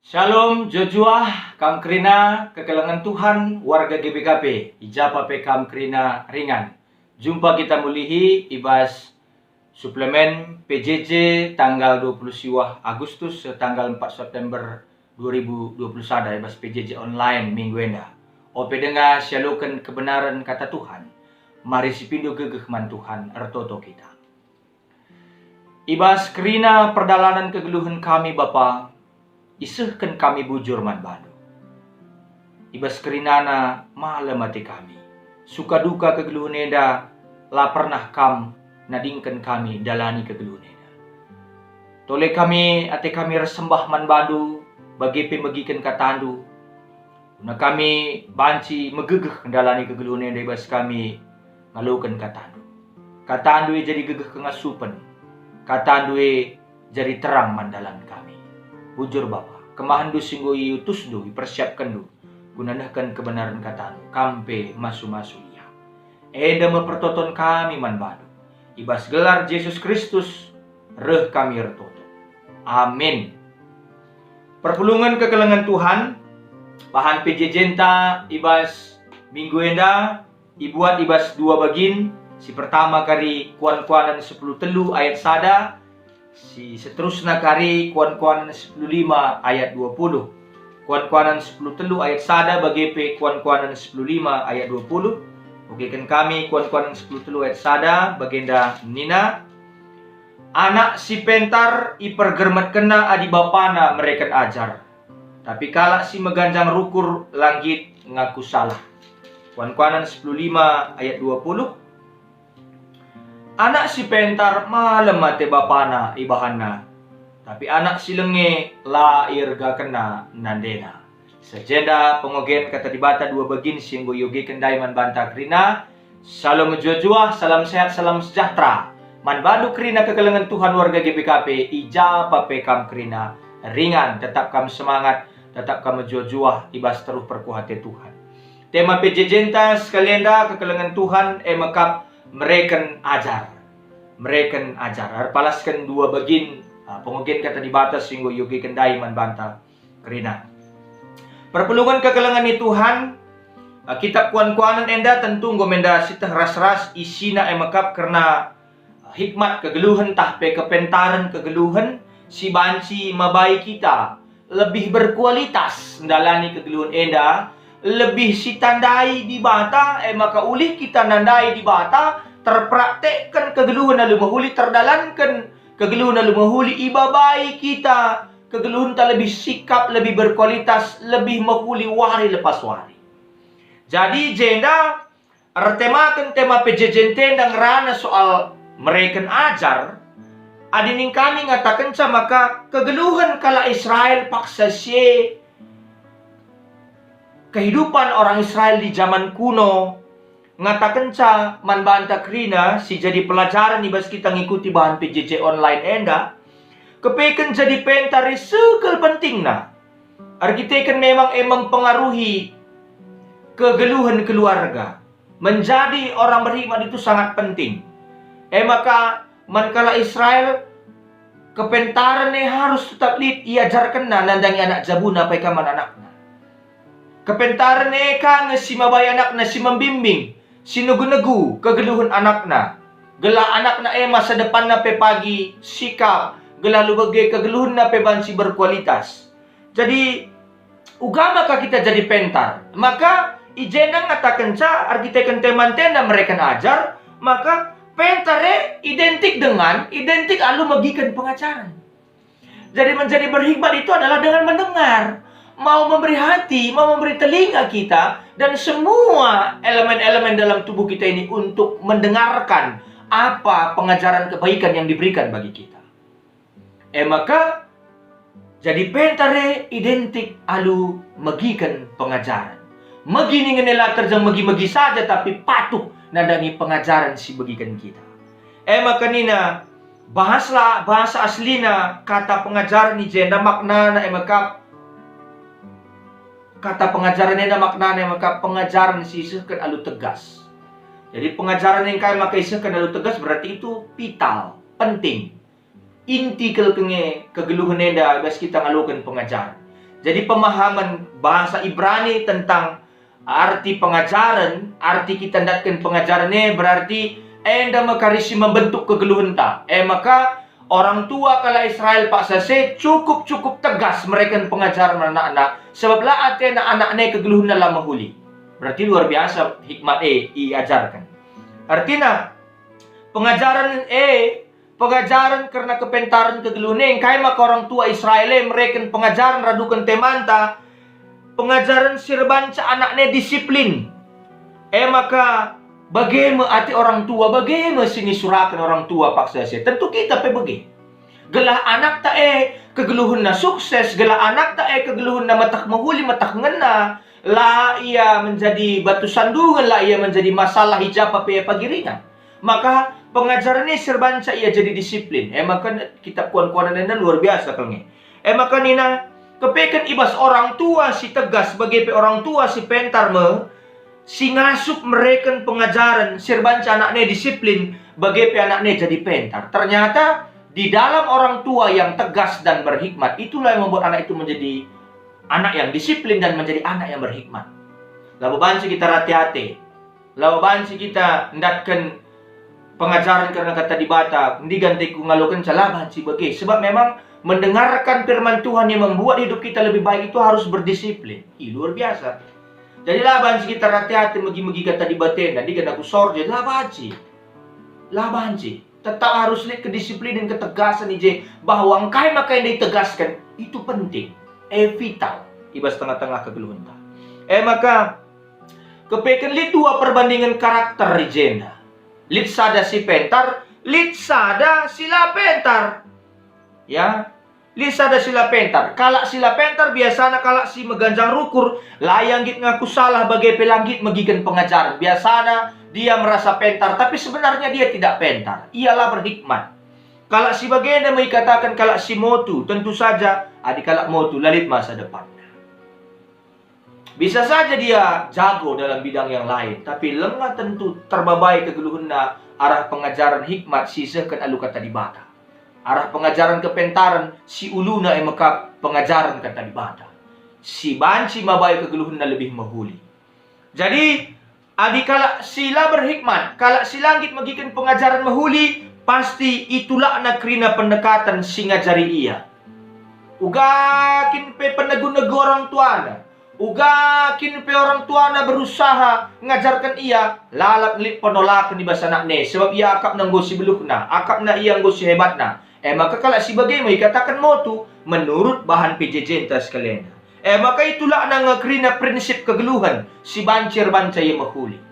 Shalom, Jojua, Kam Krina, kekelangan Tuhan, warga GBKP, Ijapa Kam Krina Ringan. Jumpa kita mulihi ibas suplemen PJJ tanggal 20 Agustus tanggal 4 September 2021 ibas PJJ online minggu enda. Ope dengar syalukan kebenaran kata Tuhan. Mari sipindo gegehman Tuhan ertoto kita. Ibas Krina perdalanan kegeluhan kami Bapa. Isehkan kami bujur man bado. Ibas kerinana malam mati kami. Suka duka kegeluhan eda, la pernah kam nadingkan kami dalani kegeluhan eda. Tole kami ate kami resembah man bado, bagi pemegikan katandu. Una kami banci megegeh dalani kegeluhan eda ibas kami ngalukan katandu. Katandu jadi gegeh kengasupan. Katandu jadi terang mandalan kami. Bujur Bapa, kemahandu singgo iutus du, persiapkan du, gunanakan kebenaran katamu, kampe masu-masu iya. Eda mempertoton kami man badu, ibas gelar Yesus Kristus, reh kami ertoto. Amin. Perpulungan kekelengan Tuhan, bahan PJJ ibas minggu enda, ibuat ibas dua bagin, si pertama kari kuan-kuanan 10 telu ayat sada, si seterusnya kari kuan-kuanan 15 ayat 20. Kuan-kuanan 10 telu ayat sada bagi pe kuan-kuanan 15 ayat 20. Bukikan kami kuan-kuanan 10 telu ayat sada bagenda nina. Anak si pentar ipergermat kena adi bapana mereka ajar. Tapi kalak si meganjang rukur langit ngaku salah. Kuan-kuanan 15 ayat 20. Anak si pentar malam mati bapana ibahana. Tapi anak si lenge lahir ga kena nandena. Sejeda pengogen kata dibata dua bagin singgo yogi kendai man banta krina. Salam jojua, salam sehat, salam sejahtera. Man badu krina kekelengan Tuhan warga GBKP. Ijapa pekam krina ringan. Tetap kam semangat. Tetap kam jojua ibas teruh perkuhati Tuhan. Tema PJJ sekalian dah kekelengan Tuhan emakap mereka ajar palaskan dua bagin pengogen kata di batas singgo yogi kendai man banta kerina perpelungan kekelengan ni Tuhan kitab kuan-kuanan enda tentu ngomenda sitah ras-ras isina emakap karena hikmat kegeluhan tahpe kepentaran kegeluhan si banci mabai kita lebih berkualitas ndalani kegeluhan enda lebih si tandai di bata maka ulih kita nandai di bata terpraktekkan kegeluhan lalu mahuli terdalankan kegeluhan lalu mahuli ibabai kita kegeluhan tak lebih sikap lebih berkualitas lebih mahuli wari lepas wari. Jadi jenda artemakan tema PJJ tendang rana soal mereka ajar adining kami ngatakan maka kegeluhan kala Israel paksa si kehidupan orang Israel di zaman kuno ngatakan man banta krina si jadi pelajaran ibas kita ngikuti bahan PJJ online enda kepeken jadi pentari segel penting nah arkiteken memang pengaruhi kegeluhan keluarga menjadi orang beriman itu sangat penting maka mankala Israel kepentaran harus tetap iajarkan nandangi anak jabuna pekaman anaknya. Kepentaran eka si mabay anak na si membimbing, sinugu-nugu kegeluhan anakna. Gela anakna masa depan na pe pagi sikap, gela lubage kegeluhan na pe bansi berkualitas. Jadi ugama ka kita jadi pentar. Maka ijenang ngatakan arkiteken teman tenda mereka ajar, maka pentare identik alu magikan pengajaran. Jadi menjadi berhikmat itu adalah dengan mendengar. Mau memberi hati, mau memberi telinga kita, dan semua elemen-elemen dalam tubuh kita ini untuk mendengarkan apa pengajaran kebaikan yang diberikan bagi kita. Maka jadi pentare identik alu megikan pengajaran. Megini ngenela terjang megi-megi saja tapi patuh nandangi pengajaran si begikan kita. Maka nina bahasa aslina kata pengajaran ni jenda makna na kata pengajaran ini maknanya maka pengajaran sisihkan alu tegas. Jadi pengajaran yang kaya maka isihkan alu tegas berarti itu vital, penting. Inti kegeluhan enda bas kita ngalukan pengajaran. Jadi pemahaman bahasa Ibrani tentang arti pengajaran, arti kita ndatkan pengajaran ini berarti enda makarisi membentuk kegeluhan ta. Maka orang tua kala Israel paksa se cukup tegas mereka pengajaran anak-anak sebab lah ate anak-anak kegeluhan dalam mahuli. Berarti luar biasa hikmat iajarkan. Artinya pengajaran karena kepentaran kegeluhan kaya maka orang tua Israel mereka pengajaran radukan temanta pengajaran sirbanca anaknya disiplin. Maka bagaimana hati orang tua, bagaimana sini surakan orang tua paksa saya. Tentu kita bagi. Gelah anak tak kegeluhan na sukses, gelah anak tak kegeluhan na matak mahuli, matak ngena, lah ia menjadi batu sandungan, lah ia menjadi masalah hijab apa pagiringan. Maka pengajaran ini sirbanca ia jadi disiplin. Maka kitab kuan-kuanan ini luar biasa kalnya. Maka nina kepekan ibas orang tua si tegas sebagai orang tua si pentar si ngasup mereka pengajaran sirbanca anaknya disiplin bagai anaknya jadi pentar. Ternyata di dalam orang tua yang tegas dan berhikmat itulah yang membuat anak itu menjadi anak yang disiplin dan menjadi anak yang berhikmat. Lalu banci kita hati-hati. Lalu banci kita ndatkan pengajaran karena kata dibata diganti ku ngalukan salah banci bagi sebab memang mendengarkan firman Tuhan yang membuat hidup kita lebih baik itu harus berdisiplin. Luar biasa. Jadi lah banci kita hati-hati megi-megi kata dibaten. Nanti kan aku sorje lah banci. Tetap harus lihat kedisiplinan ketegasan ije bahwa engkai maka yang ditegaskan itu penting. Vital. Ibas tengah-tengah kegeluhan. Maka kepekan lihat dua perbandingan karakter ijena. Lihat sada si pentar, lihat sada sila pentar. Ya, lisa ada sila pentar. Kalak sila pentar biasanya kalak si meganjang rukur layang git ngaku salah bagai pelanggit megikan pengajaran. Biasanya dia merasa pentar tapi sebenarnya dia tidak pentar. Ialah berhikmat. Kalak si bagenda mengikatakan kalak si motu tentu saja adik kalak motu lalit masa depan. Bisa saja dia jago dalam bidang yang lain tapi lengah tentu terbabai kegeluhan arah pengajaran hikmat sisahkan alu kata dibata. Arah pengajaran kepentaran si uluna maka pengajaran kata dibata. Si banci mabai kegeluhan lebih mahuli. Jadi adikala sila berhikmat, kalau si langit magikan pengajaran mahuli, pasti itulah nakrina pendekatan si ngajari ia. Ugakin pe penego-nego orang tuana. Ugakin pe orang tuana berusaha ngajarkan ia lalap lit penolakan di bahasa nakne sebab ia akap nang gosi belukna, akap na ia gosi hebatna. Maka kalau si bagaimana dikatakan motu menurut bahan PJJ entas kalian. Maka itulah nang krina prinsip kegeluhan si bancir banca yang mahuli.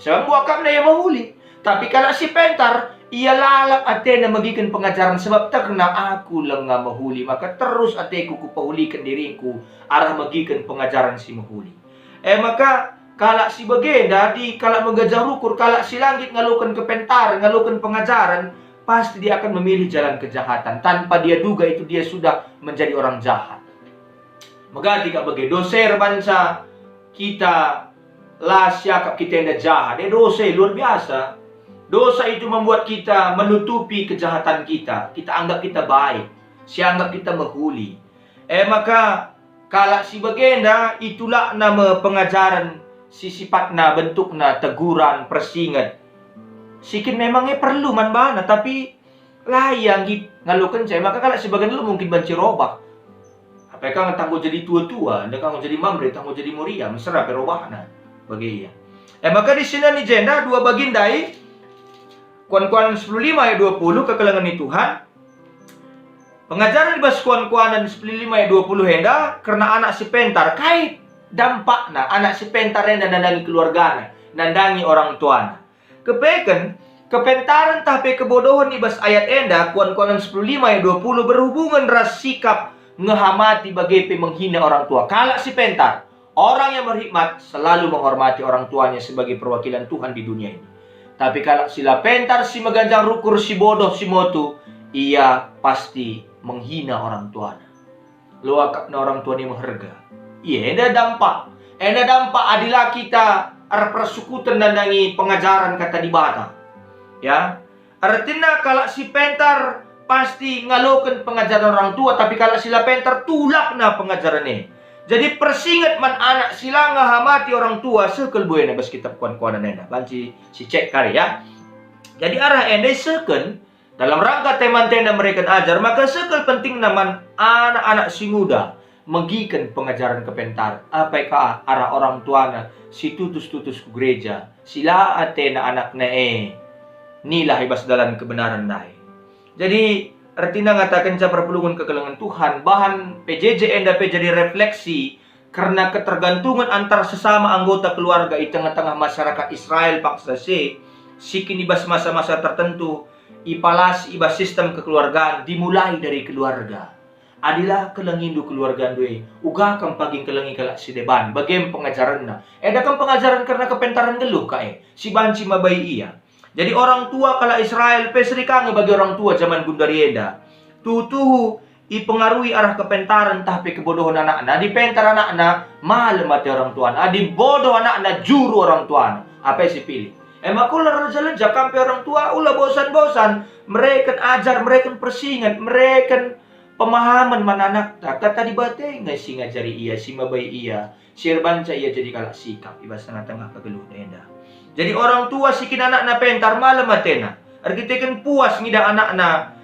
Sebab buakam na yang mahuli. Tapi kalau si pentar ia lalap ate na magikan pengajaran sebab terkena aku lengah mahuli maka terus ateku kupahulikan diriku arah magikan pengajaran si mahuli. Maka kalau si bagenda di kalau mengajar rukur kalau si langit ngalukan kepentar ngalukan pengajaran pasti dia akan memilih jalan kejahatan. Tanpa dia duga itu dia sudah menjadi orang jahat. Maka jika bagi doser bangsa kita lah siakap kita yang jahat. Dosa luar biasa. Dosa itu membuat kita menutupi kejahatan kita. Kita anggap kita baik. Sianggap kita mahuli. Maka kalau si bagenda itulah nama pengajaran si sifatna bentukna teguran persingat. Sikit memangnya perlu man bana tapi layang git ngalukan saya maka kalau sebagian lu mungkin banci robah apakah tangguh jadi tua-tua anda kang jadi mamre tangguh jadi muria mesra perobahna bagi iya. Maka di sini nih jenda dua bagindai kuan-kuanan 15 ayat 20 kekelangan ni Tuhan pengajaran di bas kuan-kuanan 15 ayat 20 henda karena anak si pentar kait dampakna anak si pentar henda nandangi keluarganya nandangi orang tuana. Kepekan, kepentaran tapi kebodohan ibas ayat enda kuan-kuanan 15 ayat 20 berhubungan ras sikap ngehamati bagai menghina orang tua. Kalau si pentar, orang yang berhikmat selalu menghormati orang tuanya sebagai perwakilan Tuhan di dunia ini. Tapi kalau sila pentar si meganjang rukur si bodoh si motu, ia pasti menghina orang tuanya. Luakap na orang tuanya mengharga. Iya, enda dampak. Enda dampak adilah kita persukutan nandangi pengajaran kata dibata. Ya. Artinya kalau si pentar pasti ngalokan pengajaran orang tua, tapi kalau sila pentar tulak na pengajaran ini. Jadi persingat man anak sila ngahamati orang tua sekel buena bas kitab kuan-kuanan enda. Banci si cek kari ya. Jadi arah enda sekel dalam rangka teman tenda mereka ajar, maka sekel penting naman anak-anak si muda megikan pengajaran kepentar. Apakah arah orang tuana si tutus-tutus ku gereja. Sila atena anak na nilah ibas dalam kebenaran nae. Jadi artinya ngatakan ca perpulungan kekelengan Tuhan, bahan PJJ enda jadi refleksi karena ketergantungan antar sesama anggota keluarga di tengah-tengah masyarakat Israel paksa si kini ibas masa-masa tertentu ipalas ibas sistem kekeluargaan dimulai dari keluarga. Adilah kelengindu keluarga due, uga kang paging kelengi kalak si deban, bagem pengajaran na. Dakang pengajaran karena kepentaran geluh kae, si banci mabai iya. Jadi orang tua kala Israel pesri kange bagi orang tua zaman Gundarieda. Tutuhu ipengaruhi arah kepentaran tapi kebodohan anak-anak. Di pentar anak-anak mahal mati orang tuan. Adi bodoh anak-anak juru orang tuan. Apa si pilih? Makulah raja-raja kampe orang tua ulah bosan-bosan. Mereka ajar, mereka persingat, mereka pemahaman mana anak tak. Kata di bate nggak sih ngajari iya, si mabai iya. Sirbanca iya jadi kalak sikap. Ibas tengah-tengah kegeluh enda. Jadi orang tua sikin anak na pentar malam matena. Arkitekan puas ngida anak na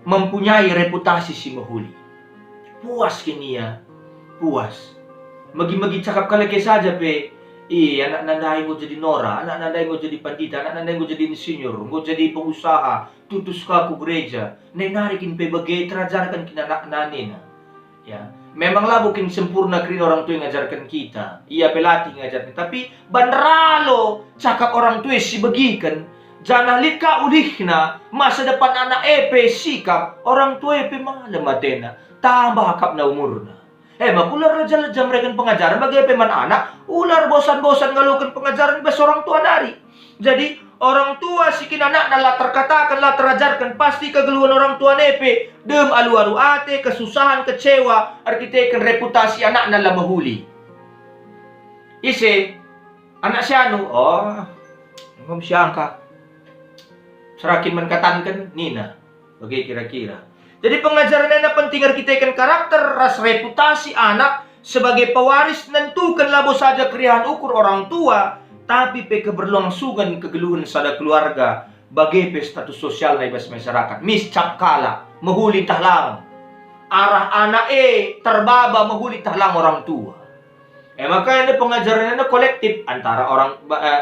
mempunyai reputasi si mahuli. Puas kini ya. Puas. Magi-magi cakap kalake saja pe. Anak nanday mo jadi nora, anak nanday mo jadi pandita, anak nanday mo jadi insinyur, mo jadi pengusaha, tutus ka ku gereja. Nenarikin pe bagai terajarkan kina anak nanina. Ya. Memanglah bukan sempurna kini orang tua yang ngajarkan kita. Iya pelatih ngajarkan. Tapi banderalo cakap orang tua si bagikan. Jangan lika ulihna masa depan anak epe sikap. Orang tua epe malam matena. Tambah hakap na umurna. Makular raja-raja mereka pengajaran bagi epe man anak. Ular bosan-bosan ngalukan pengajaran bes orang tua dari. Jadi orang tua sikin anak nalah terkatakan lah terajarkan pasti kegeluhan orang tua nepe dem alu-alu ate kesusahan kecewa arkitekan reputasi anak nalah mahuli. Ise anak sianu ngom siangka serakin menkatankan nina bagi kira-kira. Jadi pengajaran anak penting arkitekan karakter ras reputasi anak sebagai pewaris nentukan labo saja keriaan ukur orang tua. Tapi pe keberlangsungan kegeluhan sada keluarga bagi pe status sosial na ibas masyarakat. Miscap kala, mahuli tahlang. Arah anak terbaba mahuli tahlang orang tua. Maka ini pengajaran ini kolektif antara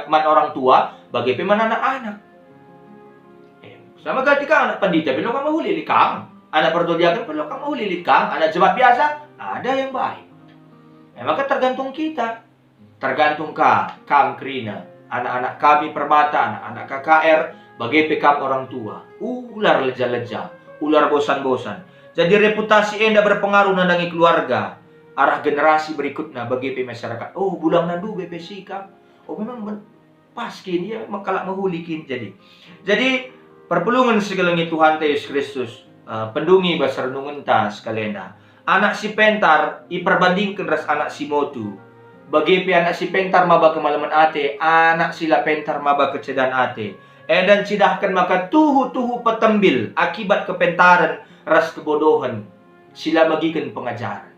orang tua bagi pe man anak-anak. Sama ketika anak pandita perlu kamu mahuli likang. Anak pertodiakan perlu kamu mahuli likang. Anak jemaat biasa ada yang baik. Maka tergantung kita. Tergantung kam krina, anak-anak kami permata, anak-anak KKR, bagi PKM orang tua. Ular leja-leja, ular bosan-bosan. Jadi reputasi enda berpengaruh nandangi keluarga. Arah generasi berikutnya bagi masyarakat. Bulang nandu BP sikap. Memang pas kini ya, makalak mahulikin jadi perpulungan segelengi Tuhan Yesus Kristus. Pendungi bahasa renungan tas kalenda. Anak si pentar, iperbandingkan ras anak si motu. Bagi anak si pentar maba kemalaman ate, anak sila pentar maba kecedan ate. Dan cidahkan maka tuhu-tuhu petembil akibat kepentaran ras kebodohan. Sila bagikan pengajaran.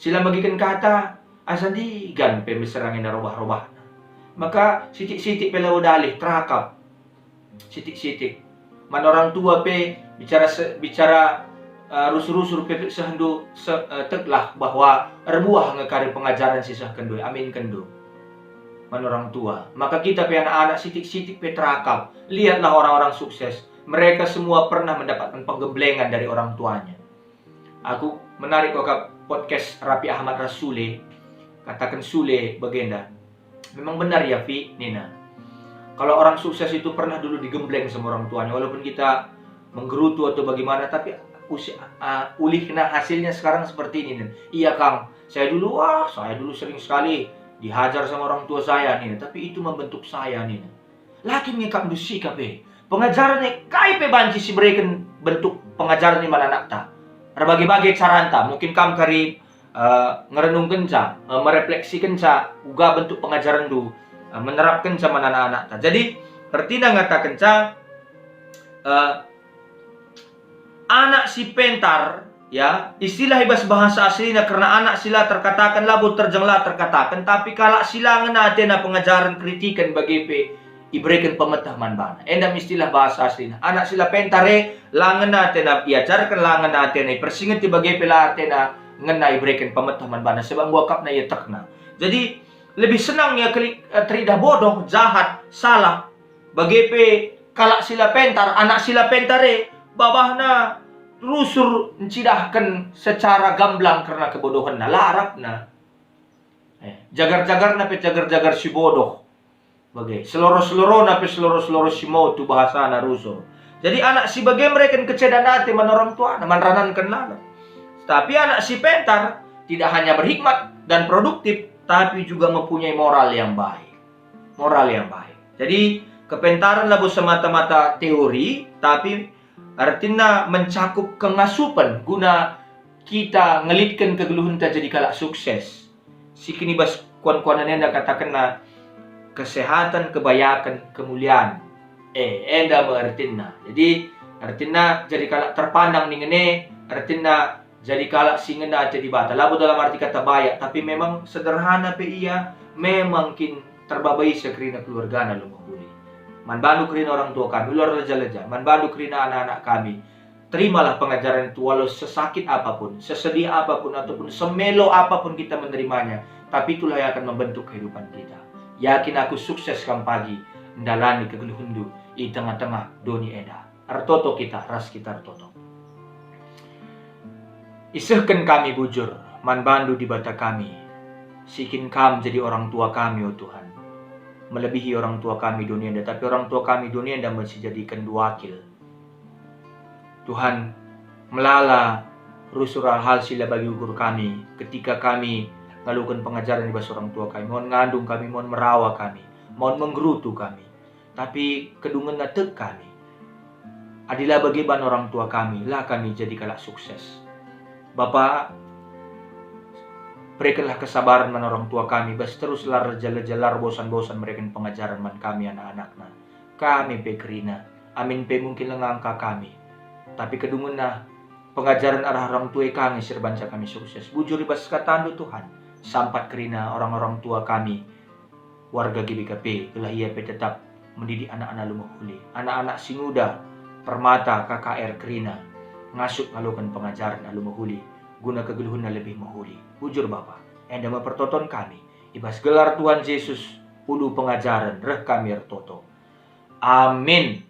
Sila bagikan kata asandigan pe miserangin na robah-robah. Maka sitik-sitik pela udalih terakap. Sitik-sitik. Man orang tua pe bicara rusur-rusur pepek sehendu teklah bahwa rebuah ngekari pengajaran sisah kendo amin kendo man orang tua. Maka kita pe anak-anak sitik-sitik pe terakap. Lihatlah orang-orang sukses, mereka semua pernah mendapatkan penggemblengan dari orang tuanya. Aku menarik ke podcast Rapi Ahmad Rasule, katakan Sule bagenda. Memang benar ya Fi Nina, kalau orang sukses itu pernah dulu digembleng sama orang tuanya, walaupun kita menggerutu atau bagaimana, tapi ulihna hasilnya sekarang seperti ini. Iya Kang, saya dulu sering sekali dihajar sama orang tua saya nih, tapi itu membentuk saya nih. Laki ngekam dusi kape. Pengajaran nih kai pe banci si berikan bentuk pengajaran nih mana anak ta. Berbagai-bagai caranta, mungkin kam kari ngerenungkan ca, merefleksikan ca, uga bentuk pengajaran du, menerapkan ca mana anak ta. Jadi artinya ngatakan ca anak si pentar Ya, istilah ibas bahasa aslinya karena anak sila terkatakan labut terjenglah terkatakan, tapi kalau sila ngena na pengajaran kritikan bagi iberikan pemetaman bana. Endam istilah bahasa aslinya. Anak sila pentare langen na iajarkan langen na persingat bagi pela na ngena iberikan pemetaman bana sebab wakap na ia tekna. Jadi lebih senang ya teridah bodoh, jahat, salah bagi kalak sila pentar, anak sila pentare babahna rusur mencidahkan secara gamblang karena kebodohan na larap na jagar-jagar na jagar-jagar si bodoh bagai seluruh-seluruh na seluruh-seluruh si mau tu bahasa na rusur. Jadi anak si bagai mereka kecedan hati man orang tua na manranankan lala. Tapi anak si pentar tidak hanya berhikmat dan produktif, tapi juga mempunyai moral yang baik. Moral yang baik. Jadi kepentaran labu semata-mata teori, tapi artinya mencakup kengasupan guna kita ngelitkan kegeluhan tak jadi kalak sukses. Sikini bas kuan-kuanan enda katakan na kesehatan, kebayakan, kemuliaan. Enda mengartinya. Jadi artinya jadi kalak terpandang nih ngene, artinya jadi kalak singena jadi bata. Labu dalam arti kata bayak, tapi memang sederhana pe iya, memang kin terbabai sekrina keluarga na lumah buli. Manbandu kerina orang tua kami, luar leja-leja. Manbandu kerina anak-anak kami. Terimalah pengajaran itu walau sesakit apapun, sesedih apapun, ataupun semelo apapun kita menerimanya. Tapi itulah yang akan membentuk kehidupan kita. Yakin aku sukses kam pagi, mendalani kegeluhundu di tengah-tengah doni eda. Artoto kita, ras kita artoto. Isehkan kami bujur, manbandu di bata kami. Sikin kam jadi orang tua kami, oh Tuhan. Melebihi orang tua kami dunia anda, tapi orang tua kami dunia anda masih jadikan wakil. Tuhan, melala rusur hal sila bagi ukur kami ketika kami melakukan pengajaran di bahasa orang tua kami, mohon ngandung kami, mohon merawa kami, mohon menggerutu kami, tapi kedungan natek kami. Adilah bagi ban orang tua kami, lah kami jadi kalak sukses. Bapak, berikanlah kesabaran man orang tua kami, bas teruslah reja-rejalar bosan-bosan mereka pengajaran man kami anak-anakna. Kami pe kerina, amin pe mungkin lengangka kami. Tapi kedungan na pengajaran arah orang tua kami serbanca kami sukses. Bujur ibas katandu Tuhan, sampat kerina orang-orang tua kami, warga GBKP, belah ia pe tetap mendidik anak-anak lumahuli. Anak-anak singuda, permata KKR kerina, ngasuk melakukan pengajaran alumahuli guna kegeluhun lebih mahuli. Bujur Bapa, enda mempertonton kami ibas gelar Tuhan Yesus ulu pengajaran reh kami ertoto. Amin.